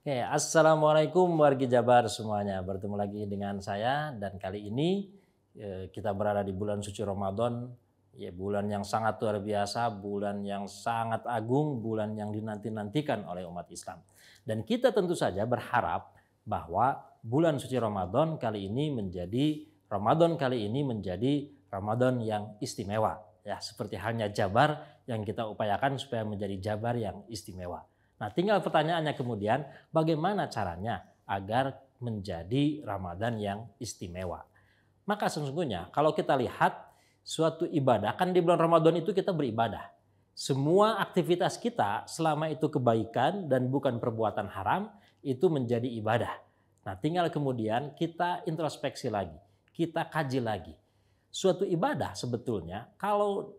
Oke, assalamualaikum wargi Jabar semuanya. Bertemu lagi dengan saya dan kali ini kita berada di bulan suci Ramadan, ya bulan yang sangat luar biasa, bulan yang sangat agung, bulan yang dinanti-nantikan oleh umat Islam. Dan kita tentu saja berharap bahwa bulan suci Ramadan kali ini menjadi Ramadan yang istimewa. Ya, seperti halnya Jabar yang kita upayakan supaya menjadi Jabar yang istimewa. Nah, tinggal pertanyaannya kemudian, bagaimana caranya agar menjadi Ramadan yang istimewa? Maka sesungguhnya kalau kita lihat suatu ibadah, kan di bulan Ramadan itu kita beribadah. Semua aktivitas kita selama itu kebaikan dan bukan perbuatan haram, itu menjadi ibadah. Nah, tinggal kemudian kita introspeksi lagi, kita kaji lagi. Suatu ibadah sebetulnya kalau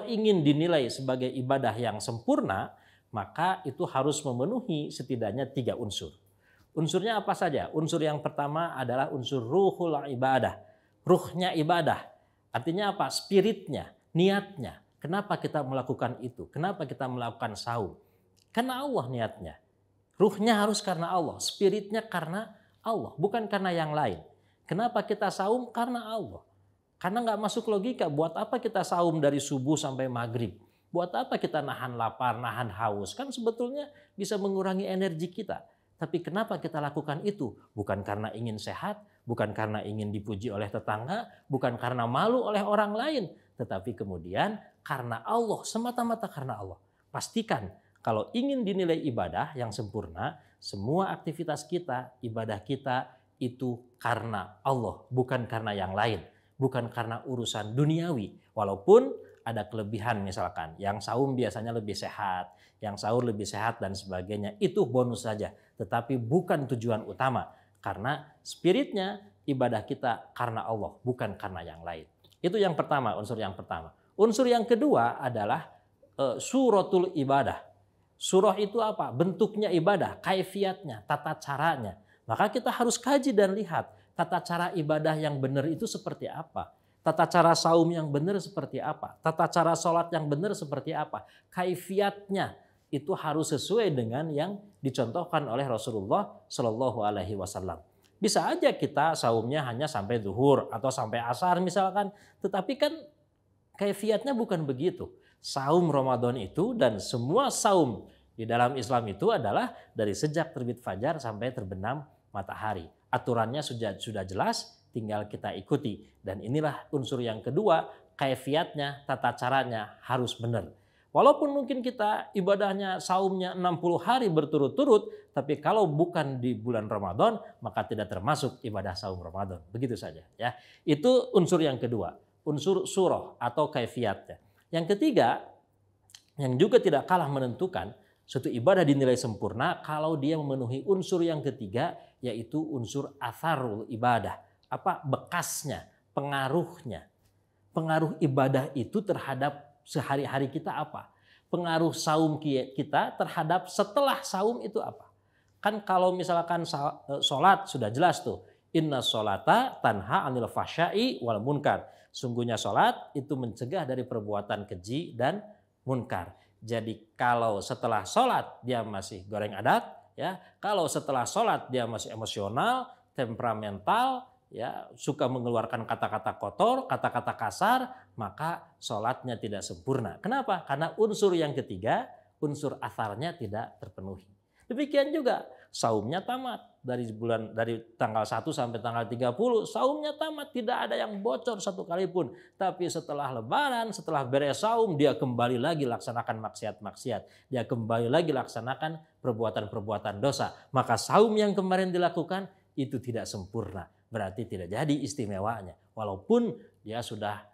ingin dinilai sebagai ibadah yang sempurna, maka itu harus memenuhi setidaknya 3 unsur. Unsurnya apa saja? Unsur yang pertama adalah unsur ruhul ibadah. Ruhnya ibadah. Artinya apa? Spiritnya, niatnya. Kenapa kita melakukan itu? Kenapa kita melakukan saum? Karena Allah niatnya. Ruhnya harus karena Allah. Spiritnya karena Allah. Bukan karena yang lain. Kenapa kita saum? Karena Allah. Karena nggak masuk logika, buat apa kita saum dari subuh sampai maghrib? Buat apa kita nahan lapar, nahan haus? Kan sebetulnya bisa mengurangi energi kita. Tapi kenapa kita lakukan itu? Bukan karena ingin sehat, bukan karena ingin dipuji oleh tetangga, bukan karena malu oleh orang lain. Tetapi kemudian karena Allah, semata-mata karena Allah. Pastikan kalau ingin dinilai ibadah yang sempurna, semua aktivitas kita, ibadah kita itu karena Allah, bukan karena yang lain. Bukan karena urusan duniawi. Walaupun ada kelebihan misalkan. Yang saum biasanya lebih sehat. Yang sahur lebih sehat dan sebagainya. Itu bonus saja. Tetapi bukan tujuan utama. Karena spiritnya ibadah kita karena Allah. Bukan karena yang lain. Itu yang pertama, unsur yang pertama. Unsur yang kedua adalah suratul ibadah. Surah itu apa? Bentuknya ibadah. Kaifiatnya, tata caranya. Maka kita harus kaji dan lihat. Tata cara ibadah yang benar itu seperti apa? Tata cara saum yang benar seperti apa? Tata cara sholat yang benar seperti apa? Kaifiatnya itu harus sesuai dengan yang dicontohkan oleh Rasulullah Shallallahu Alaihi Wasallam. Bisa aja kita saumnya hanya sampai zuhur atau sampai asar misalkan, tetapi kan kaifiatnya bukan begitu. Saum Ramadan itu dan semua saum di dalam Islam itu adalah dari sejak terbit fajar sampai terbenam matahari. Aturannya sudah jelas, tinggal kita ikuti. Dan inilah unsur yang kedua, kaifiatnya, tata caranya harus benar. Walaupun mungkin kita ibadahnya saumnya 60 hari berturut-turut, tapi kalau bukan di bulan Ramadan, maka tidak termasuk ibadah saum Ramadan. Begitu saja ya. Itu unsur yang kedua, unsur surah atau kaifiatnya. Yang ketiga, yang juga tidak kalah menentukan, suatu ibadah dinilai sempurna kalau dia memenuhi unsur yang ketiga, yaitu unsur atharul ibadah. Apa? Bekasnya, pengaruhnya. Pengaruh ibadah itu terhadap sehari-hari kita apa? Pengaruh saum kita terhadap setelah saum itu apa? Kan kalau misalkan sholat sudah jelas tuh. Inna sholata tanha anil fahsya'i wal munkar. Sungguhnya sholat itu mencegah dari perbuatan keji dan munkar. Jadi kalau setelah sholat dia masih goreng adat, ya, kalau setelah sholat dia masih emosional, temperamental, ya, suka mengeluarkan kata-kata kotor, kata-kata kasar, maka sholatnya tidak sempurna. Kenapa? Karena unsur yang ketiga, unsur atharnya tidak terpenuhi. Demikian juga saumnya tamat dari tanggal 1 sampai tanggal 30, saumnya tamat, tidak ada yang bocor satu kali pun. Tapi setelah lebaran, setelah beres saum, dia kembali lagi laksanakan maksiat-maksiat. Dia kembali lagi laksanakan perbuatan-perbuatan dosa. Maka saum yang kemarin dilakukan itu tidak sempurna. Berarti tidak jadi istimewanya. Walaupun dia sudah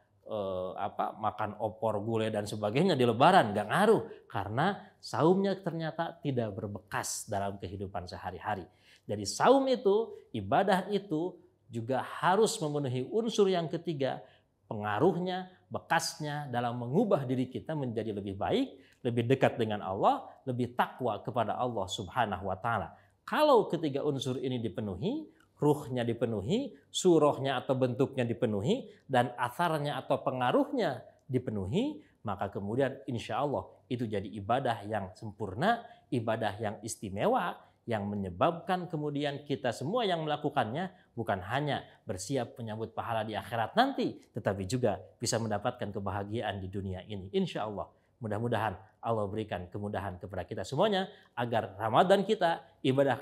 makan opor, gulai dan sebagainya di lebaran, nggak ngaruh karena saumnya ternyata tidak berbekas dalam kehidupan sehari-hari. Jadi saum itu, ibadah itu juga harus memenuhi unsur yang ketiga, pengaruhnya, bekasnya dalam mengubah diri kita menjadi lebih baik, lebih dekat dengan Allah, lebih takwa kepada Allah Subhanahu wa taala. Kalau ketiga unsur ini dipenuhi, ruhnya dipenuhi, surahnya atau bentuknya dipenuhi, dan atharnya atau pengaruhnya dipenuhi, maka kemudian insya Allah itu jadi ibadah yang sempurna, ibadah yang istimewa yang menyebabkan kemudian kita semua yang melakukannya bukan hanya bersiap menyambut pahala di akhirat nanti, tetapi juga bisa mendapatkan kebahagiaan di dunia ini. Insya Allah. Mudah-mudahan Allah berikan kemudahan kepada kita semuanya agar Ramadan kita, ibadah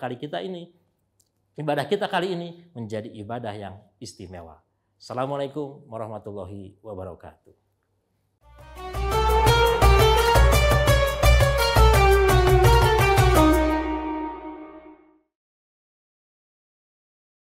kita kali ini menjadi ibadah yang istimewa. Assalamualaikum warahmatullahi wabarakatuh.